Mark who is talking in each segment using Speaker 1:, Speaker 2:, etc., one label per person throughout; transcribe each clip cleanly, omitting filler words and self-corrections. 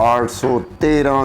Speaker 1: 813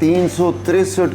Speaker 1: 363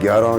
Speaker 1: 11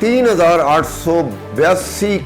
Speaker 1: 3882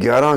Speaker 1: 11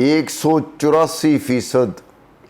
Speaker 1: 184%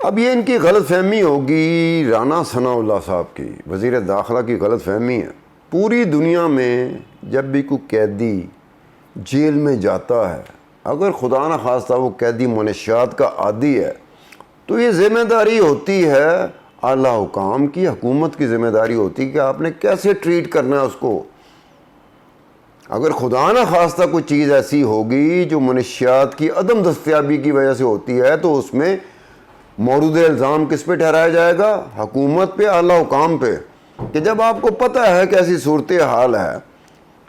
Speaker 1: اب یہ ان کی غلط فہمی ہوگی، رانا ثناء اللہ صاحب کی، وزیر داخلہ کی غلط فہمی ہے۔ پوری دنیا میں جب بھی کوئی قیدی جیل میں جاتا ہے، اگر خدا نہ خواستہ وہ قیدی منشیات کا عادی ہے، تو یہ ذمہ داری ہوتی ہے اعلیٰ حکام کی، حکومت کی ذمہ داری ہوتی ہے کہ آپ نے کیسے ٹریٹ کرنا ہے اس کو۔ اگر خدا نہ خواستہ کوئی چیز ایسی ہوگی جو منشیات کی عدم دستیابی کی وجہ سے ہوتی ہے، تو اس میں مورد الزام کس پہ ٹھہرایا جائے گا؟ حکومت پہ، اعلیٰ حکام پہ، کہ جب آپ کو پتہ ہے کہ ایسی صورتحال ہے،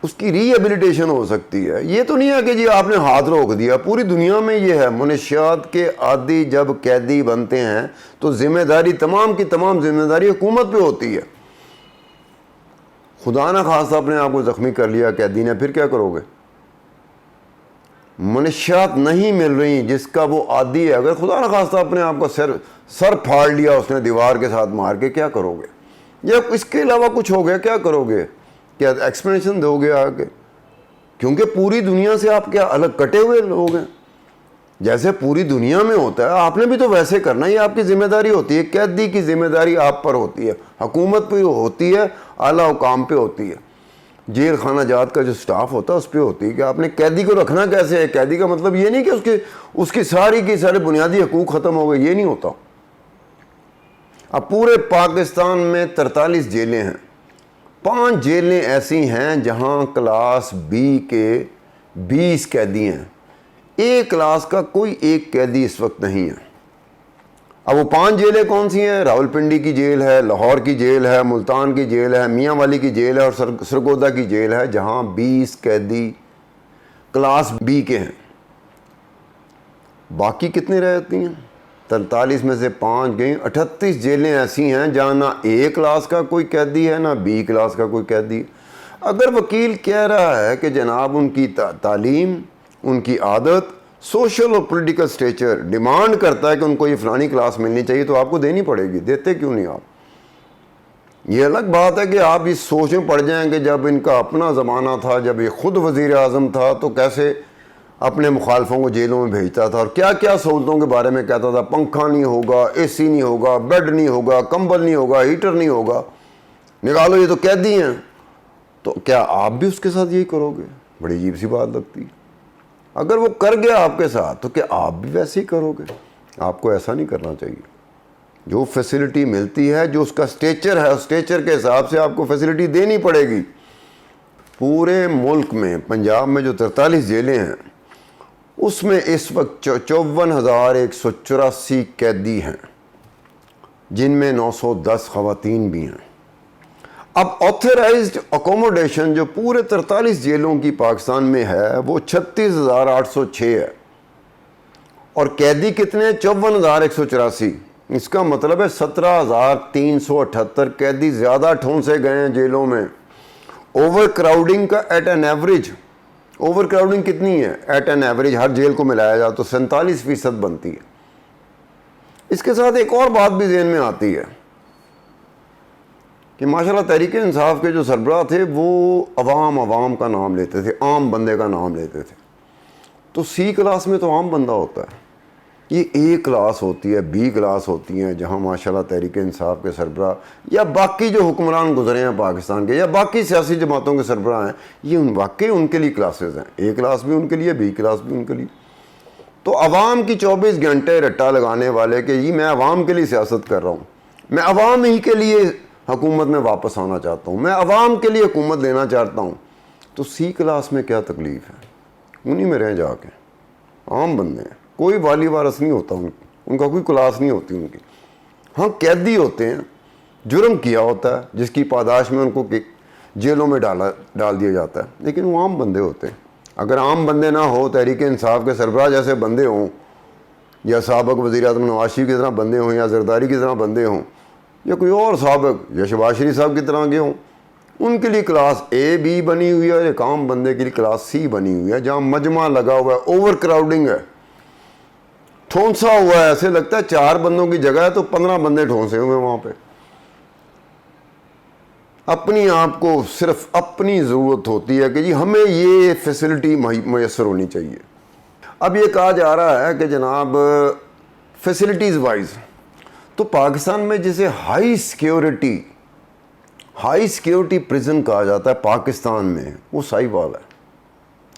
Speaker 1: اس کی ری ایبلیٹیشن ہو سکتی ہے۔ یہ تو نہیں ہے کہ جی آپ نے ہاتھ روک دیا، پوری دنیا میں یہ ہے، منشیات کے عادی جب قیدی بنتے ہیں تو ذمہ داری، تمام کی تمام ذمہ داری حکومت پہ ہوتی ہے۔ خدا نہ خواستہ اپنے آپ کو زخمی کر لیا قیدی نے، پھر کیا کرو گے؟ منشیات نہیں مل رہی جس کا وہ عادی ہے، اگر خدا نہ خواستہ اپنے آپ کو سر پھاڑ لیا اس نے دیوار کے ساتھ مار کے، کیا کرو گے؟ یا اس کے علاوہ کچھ ہو گیا، کیا کرو گے؟ کیا ایکسپلینیشن دو گے آگے؟ کیونکہ پوری دنیا سے آپ کیا الگ کٹے ہوئے لوگ ہیں؟ جیسے پوری دنیا میں ہوتا ہے، آپ نے بھی تو ویسے کرنا، یہ آپ کی ذمہ داری ہوتی ہے، قیدی کی ذمہ داری آپ پر ہوتی ہے، حکومت پہ ہوتی ہے، اعلیٰ حکام پہ ہوتی ہے، جیل خانہ جات کا جو سٹاف ہوتا ہے اس پہ ہوتی ہے کہ آپ نے قیدی کو رکھنا کیسے ہے۔ قیدی کا مطلب یہ نہیں کہ اس کی سارے بنیادی حقوق ختم ہو گئے، یہ نہیں ہوتا۔ اب پورے پاکستان میں 43 جیلیں ہیں، 5 جیلیں ایسی ہیں جہاں کلاس بی کے 20 قیدی ہیں، ایک کلاس کا کوئی ایک قیدی اس وقت نہیں ہے۔ اب وہ 5 جیلیں کون سی ہیں؟ راولپنڈی کی جیل ہے، لاہور کی جیل ہے، ملتان کی جیل ہے، میاں والی کی جیل ہے اور سرگودا کی جیل ہے، جہاں 20 قیدی کلاس بی کے ہیں۔ باقی کتنے رہتی ہیں؟ 43 میں سے 5 گئیں، 38 جیلیں ایسی ہیں جہاں نہ اے کلاس کا کوئی قیدی ہے، نہ بی کلاس کا کوئی قیدی۔ اگر وکیل کہہ رہا ہے کہ جناب ان کی تعلیم، ان کی عادت، سوشل اور پولیٹیکل سٹیچر ڈیمانڈ کرتا ہے کہ ان کو یہ فلانی کلاس ملنی چاہیے، تو آپ کو دینی پڑے گی، دیتے کیوں نہیں آپ؟ یہ الگ بات ہے کہ آپ اس سوچ میں پڑ جائیں کہ جب ان کا اپنا زمانہ تھا، جب یہ خود وزیر اعظم تھا، تو کیسے اپنے مخالفوں کو جیلوں میں بھیجتا تھا اور کیا کیا سہولتوں کے بارے میں کہتا تھا، پنکھا نہیں ہوگا، اے سی نہیں ہوگا، بیڈ نہیں ہوگا، کمبل نہیں ہوگا، ہیٹر نہیں ہوگا، نکالو یہ تو قیدی ہیں۔ تو کیا آپ بھی اس کے ساتھ یہی کرو گے؟ بڑی عجیب سی بات لگتی ہے۔ اگر وہ کر گیا آپ کے ساتھ تو کیا آپ بھی ویسے ہی کرو گے؟ آپ کو ایسا نہیں کرنا چاہیے۔ جو فیسلٹی ملتی ہے، جو اس کا سٹیچر ہے، اس سٹیچر کے حساب سے آپ کو فیسلٹی دینی پڑے گی۔ پورے ملک میں، پنجاب میں جو 43 جیلیں ہیں، اس میں اس وقت 54,184 قیدی ہیں، جن میں 910 خواتین بھی ہیں۔ اب آتھرائزڈ اکوموڈیشن جو پورے 43 جیلوں کی پاکستان میں ہے، وہ 36,806 ہے، اور قیدی کتنے ہیں؟ 54,184۔ اس کا مطلب ہے 17,378 قیدی زیادہ ٹھونسے گئے ہیں جیلوں میں۔ اوور کراؤڈنگ کا at an average, overcrowding کتنی ہے؟ ایٹ این ایوریج ہر جیل کو ملایا جائے تو 47% بنتی ہے۔ اس کے ساتھ ایک اور بات بھی ذہن میں آتی ہے کہ ماشاءاللہ تحریک انصاف کے جو سربراہ تھے وہ عوام کا نام لیتے تھے، عام بندے کا نام لیتے تھے۔ تو سی کلاس میں تو عام بندہ ہوتا ہے، یہ اے کلاس ہوتی ہے، بی کلاس ہوتی ہیں، جہاں ماشاءاللہ تحریک انصاف کے سربراہ یا باقی جو حکمران گزرے ہیں پاکستان کے، یا باقی سیاسی جماعتوں کے سربراہ ہیں، یہ واقعی ان کے لیے کلاسز ہیں، اے کلاس بھی ان کے لیے، بی کلاس بھی ان کے لیے۔ تو عوام کی 24 گھنٹے رٹا لگانے والے کہ جی میں عوام کے لیے سیاست کر رہا ہوں، میں عوام ہی کے لیے حکومت میں واپس آنا چاہتا ہوں، میں عوام کے لیے حکومت لینا چاہتا ہوں، تو سی کلاس میں کیا تکلیف ہے؟ انہی میں رہیں جا کے، عام بندے ہیں، کوئی والی وارث نہیں ہوتا ان کا کوئی کلاس نہیں ہوتی ان کی۔ ہاں قیدی ہوتے ہیں، جرم کیا ہوتا ہے جس کی پاداش میں ان کو جیلوں میں ڈال دیا جاتا ہے، لیکن وہ عام بندے ہوتے ہیں۔ اگر عام بندے نہ ہو، تحریک انصاف کے سربراہ جیسے بندے ہوں، یا سابق وزیر اعظم نواز شریف کی طرح بندے ہوں، یا زرداری کی طرح بندے ہوں، یا کوئی اور سابق یا شہباز شریف صاحب کی طرح کے ہوں، ان کے لیے کلاس اے بی بنی ہوئی ہے، اور ایک عام بندے کے لیے کلاس سی بنی ہوئی ہے، جہاں مجمع لگا ہوا ہے، اوور کراؤڈنگ ہے، ٹھونسا ہوا ہے، ایسے لگتا ہے 4 بندوں کی جگہ ہے تو 15 بندے ٹھونسے ہوئے وہاں پہ۔ اپنی آپ کو صرف اپنی ضرورت ہوتی ہے کہ جی ہمیں یہ فیسلٹی میسر ہونی چاہیے۔ اب یہ کہا جا رہا ہے کہ جناب فیسلٹیز وائز تو پاکستان میں جسے ہائی سیکیورٹی پریزن کہا جاتا ہے پاکستان میں، وہ ساہیوال ہے۔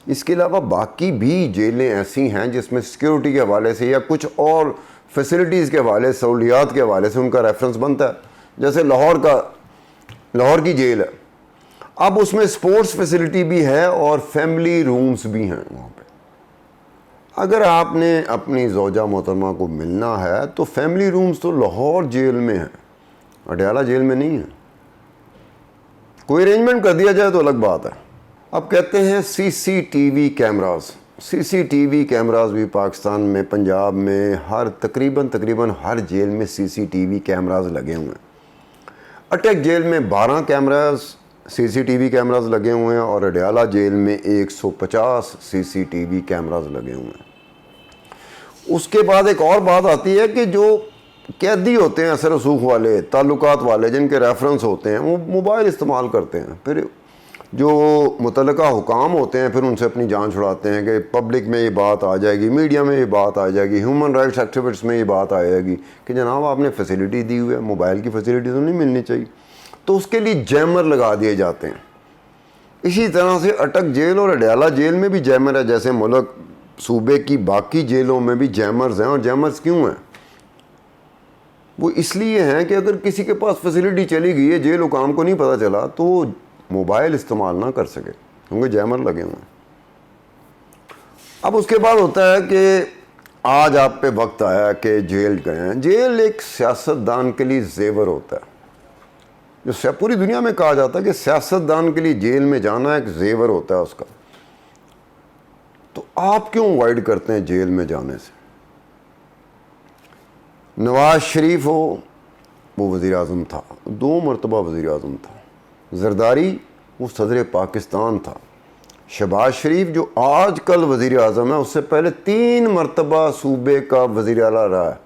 Speaker 1: اس کے علاوہ باقی بھی جیلیں ایسی ہیں جس میں سیکیورٹی کے حوالے سے یا کچھ اور فیسلٹیز کے حوالے سے، سہولیات کے حوالے سے ان کا ریفرنس بنتا ہے، جیسے لاہور کی جیل ہے، اب اس میں سپورٹس فیسلٹی بھی ہے اور فیملی رومز بھی ہیں وہاں پہ۔ اگر آپ نے اپنی زوجہ محترمہ کو ملنا ہے تو فیملی رومز تو لاہور جیل میں ہیں، اڈیالہ جیل میں نہیں ہے۔ کوئی ارینجمنٹ کر دیا جائے تو الگ بات ہے۔ اب کہتے ہیں سی سی ٹی وی کیمراز بھی پاکستان میں، پنجاب میں تقریباً ہر جیل میں سی سی ٹی وی کیمراز لگے ہوئے ہیں۔ اٹک جیل میں 12 سی سی ٹی وی کیمراز لگے ہوئے ہیں اور اڈیالہ جیل میں 150 سی سی ٹی وی کیمراز لگے ہوئے ہیں۔ اس کے بعد ایک اور بات آتی ہے کہ جو قیدی ہوتے ہیں اثر رسوخ والے، تعلقات والے، جن کے ریفرنس ہوتے ہیں، وہ موبائل استعمال کرتے ہیں، پھر جو متعلقہ حکام ہوتے ہیں پھر ان سے اپنی جان چھڑاتے ہیں کہ پبلک میں یہ بات آ جائے گی، میڈیا میں یہ بات آ جائے گی، ہیومن رائٹس ایکٹیوسٹ میں یہ بات آ جائے گی کہ جناب آپ نے فیسلٹی دی ہوئی ہے، موبائل کی فیسلٹی تو نہیں ملنی چاہیے، تو اس کے لیے جیمر لگا دیے جاتے ہیں۔ اسی طرح سے اٹک جیل اور اڈیالہ جیل میں بھی جیمر ہے، جیسے ملک صوبے کی باقی جیلوں میں بھی جیمرز ہیں۔ اور جیمرز کیوں ہیں؟ وہ اس لیے ہیں کہ اگر کسی کے پاس فیسلٹی چلی گئی ہے، جیل حکام کو نہیں پتہ چلا، تو وہ موبائل استعمال نہ کر سکے، کیونکہ جیمر لگے ہوئے ہیں۔ اب اس کے بعد ہوتا ہے کہ آج آپ پہ وقت آیا کہ جیل گئے ہیں۔ جیل ایک سیاستدان کے لیے زیور ہوتا ہے، جو پوری دنیا میں کہا جاتا ہے کہ سیاستدان کے لیے جیل میں جانا ایک زیور ہوتا ہے اس کا۔ تو آپ کیوں اوائڈ کرتے ہیں جیل میں جانے سے؟ نواز شریف ہو، وہ وزیر اعظم تھا، 2 مرتبہ وزیر اعظم تھا۔ زرداری وہ صدر پاکستان تھا۔ شہباز شریف جو آج کل وزیر اعظم ہے، اس سے پہلے 3 مرتبہ صوبے کا وزیر اعلیٰ رہا ہے۔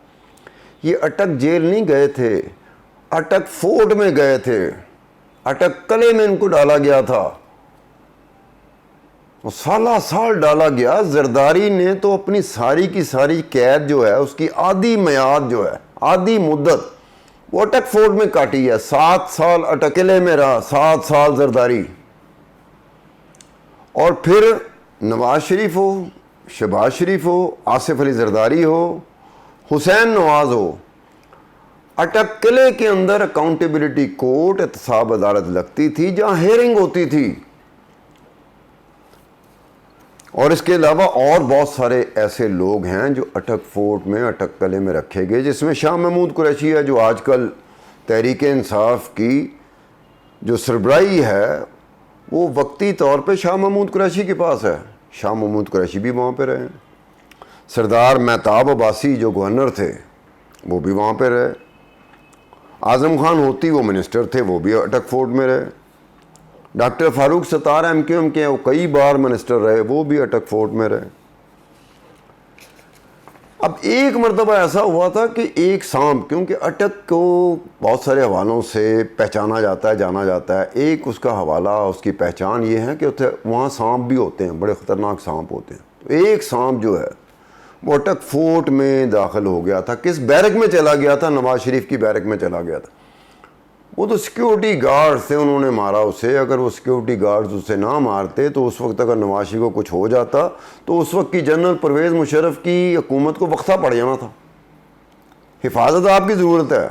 Speaker 1: یہ اٹک جیل نہیں گئے تھے، اٹک فورٹ میں گئے تھے، اٹک قلعے میں ان کو ڈالا گیا تھا، سال ڈالا گیا۔ زرداری نے تو اپنی ساری کی ساری قید جو ہے، اس کی آدھی میعاد جو ہے، آدھی مدت وہ اٹک فورٹ میں کاٹی ہے۔ 7 سال اٹک قلعے میں رہا، 7 سال زرداری۔ اور پھر نواز شریف ہو، شہباز شریف ہو، آصف علی زرداری ہو، حسین نواز ہو، اٹک قلعے کے اندر اکاؤنٹیبلٹی کورٹ، احتساب عدالت لگتی تھی جہاں ہیئرنگ ہوتی تھی۔ اور اس کے علاوہ اور بہت سارے ایسے لوگ ہیں جو اٹک فورٹ میں، اٹک قلعے میں رکھے گئے، جس میں شاہ محمود قریشی ہے، جو آج کل تحریک انصاف کی جو سربراہی ہے وہ وقتی طور پہ شاہ محمود قریشی کے پاس ہے۔ شاہ محمود قریشی بھی وہاں پہ رہے۔ سردار مہتاب عباسی جو گورنر تھے وہ بھی وہاں پہ رہے۔ اعظم خان ہوتی وہ منسٹر تھے، وہ بھی اٹک فورٹ میں رہے۔ ڈاکٹر فاروق ستار MQM کے وہ کئی بار منسٹر رہے، وہ بھی اٹک فورٹ میں رہے۔ اب ایک مرتبہ ایسا ہوا تھا کہ ایک سانپ، کیونکہ اٹک کو بہت سارے حوالوں سے پہچانا جاتا ہے، جانا جاتا ہے، ایک اس کا حوالہ، اس کی پہچان یہ ہے کہ وہاں سانپ بھی ہوتے ہیں، بڑے خطرناک سانپ ہوتے ہیں۔ تو ایک سانپ جو ہے وہ اٹک فورٹ میں داخل ہو گیا تھا۔ کس بیرک میں چلا گیا تھا؟ نواز شریف کی بیرک میں چلا گیا تھا۔ وہ تو سیکیورٹی گارڈ تھے، انہوں نے مارا اسے۔ اگر وہ سیکیورٹی گارڈز اسے نہ مارتے تو اس وقت اگر نواز شریف کو کچھ ہو جاتا تو اس وقت کی جنرل پرویز مشرف کی حکومت کو وقفہ پڑ جانا تھا۔ حفاظت آپ کی ضرورت ہے،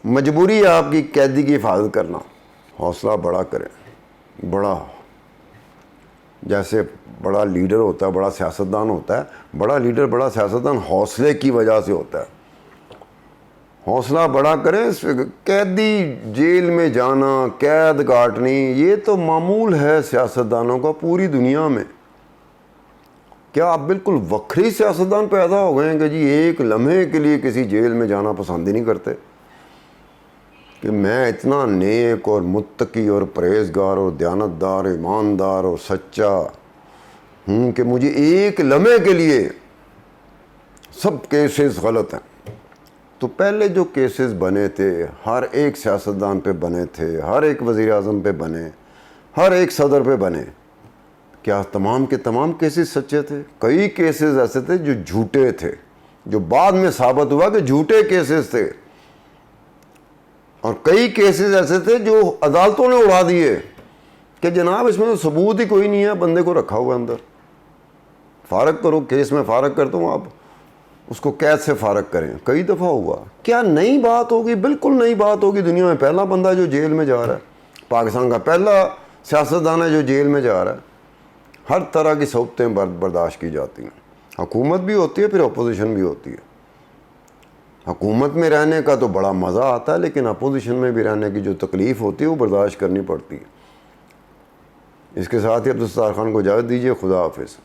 Speaker 1: مجبوری ہے آپ کی قیدی کی حفاظت کرنا۔ حوصلہ بڑا کریں، بڑا، جیسے بڑا لیڈر ہوتا ہے، بڑا سیاستدان ہوتا ہے، بڑا لیڈر، بڑا سیاستدان حوصلے کی وجہ سے ہوتا ہے۔ حوصلہ بڑا کریں۔ قیدی جیل میں جانا، قید کاٹنی، یہ تو معمول ہے سیاستدانوں کا پوری دنیا میں۔ کیا آپ بالکل وکھری سیاستدان پیدا ہو گئے ہیں کہ جی ایک لمحے کے لیے کسی جیل میں جانا پسند ہی نہیں کرتے کہ میں اتنا نیک اور متقی اور پرہیزگار اور دیانتدار، ایماندار اور سچا ہوں کہ مجھے ایک لمحے کے لیے سب کیسز غلط ہیں؟ تو پہلے جو کیسز بنے تھے ہر ایک سیاستدان پہ بنے تھے، ہر ایک وزیر اعظم پہ بنے، ہر ایک صدر پہ بنے، کیا تمام کے تمام کیسز سچے تھے؟ کئی کیسز ایسے تھے جو جھوٹے تھے، جو بعد میں ثابت ہوا کہ جھوٹے کیسز تھے۔ اور کئی کیسز ایسے تھے جو عدالتوں نے اڑا دیے کہ جناب اس میں تو ثبوت ہی کوئی نہیں ہے, بندے کو رکھا ہوا اندر, فارغ کرو, کیس میں فارغ کرتا ہوں, آپ اس کو قید سے فارغ کریں. کئی دفعہ ہوا. کیا نئی بات ہوگی؟ بالکل نئی بات ہوگی. دنیا میں پہلا بندہ جو جیل میں جا رہا ہے, پاکستان کا پہلا سیاستدان ہے جو جیل میں جا رہا ہے. ہر طرح کی صحبتیں برداشت کی جاتی ہیں. حکومت بھی ہوتی ہے, پھر اپوزیشن بھی ہوتی ہے. حکومت میں رہنے کا تو بڑا مزہ آتا ہے, لیکن اپوزیشن میں بھی رہنے کی جو تکلیف ہوتی ہے وہ برداشت کرنی پڑتی ہے. اس کے ساتھ ہی عبدالستار خان کو اجازت دیجیے. خدا حافظ.